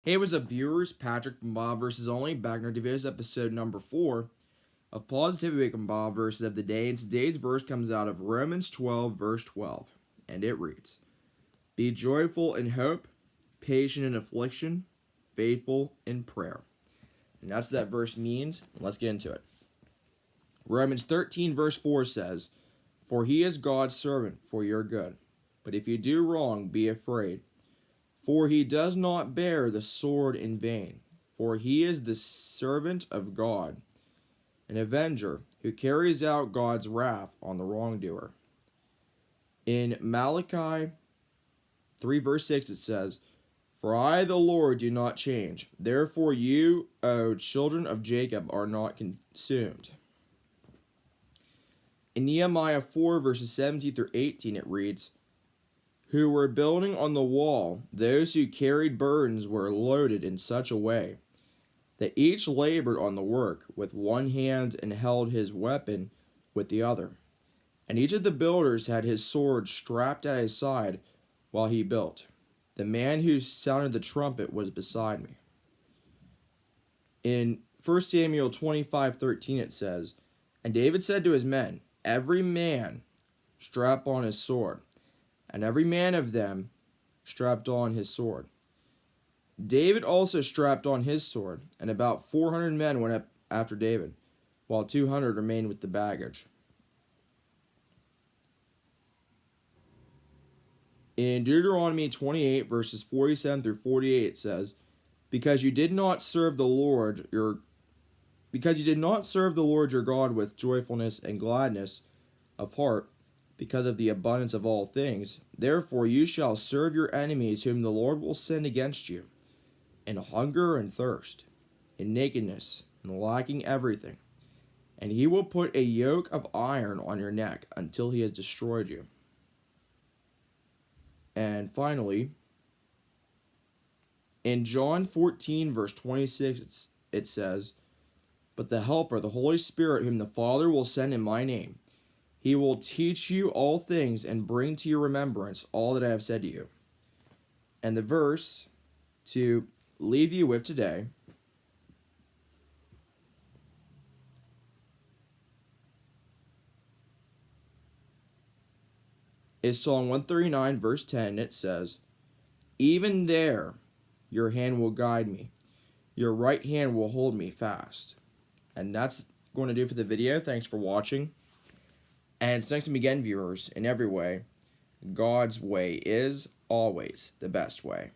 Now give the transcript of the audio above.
Hey, what's up, viewers? Patrick from Bob vs. Only, back in our videos, episode number 4 of Positivity Week on Bob versus of the day. And today's verse comes out of Romans 12, verse 12. And it reads, "Be joyful in hope, patient in affliction, faithful in prayer." And that's what that verse means. Let's get into it. Romans 13, verse 4 says, "For he is God's servant for your good. But if you do wrong, be afraid. For he does not bear the sword in vain, for he is the servant of God, an avenger who carries out God's wrath on the wrongdoer." In Malachi 3 verse 6 it says, "For I, the Lord, do not change. Therefore you, O children of Jacob, are not consumed." In Nehemiah 4 verses 17 through 18 it reads, "Who were building on the wall, those who carried burdens were loaded in such a way that each labored on the work with one hand and held his weapon with the other. And each of the builders had his sword strapped at his side while he built. The man who sounded the trumpet was beside me." In 1 Samuel 25:13 it says, "And David said to his men, every man strap on his sword. And every man of them strapped on his sword. David also strapped on his sword, and about 400 men went up after David, while 200 remained with the baggage." In Deuteronomy 28, verses 47 through 48, it says, "Because you did not serve the Lord your God with joyfulness and gladness of heart, because of the abundance of all things, therefore you shall serve your enemies whom the Lord will send against you, in hunger and thirst, in nakedness and lacking everything. And he will put a yoke of iron on your neck until he has destroyed you." And finally, in John 14, verse 26, it says, "But the Helper, the Holy Spirit, whom the Father will send in my name, he will teach you all things and bring to your remembrance all that I have said to you." And the verse to leave you with today is Psalm 139, verse 10. It says, "Even there your hand will guide me, your right hand will hold me fast." And that's going to do for the video. Thanks for watching. And thanks to me again, viewers, in every way, God's way is always the best way.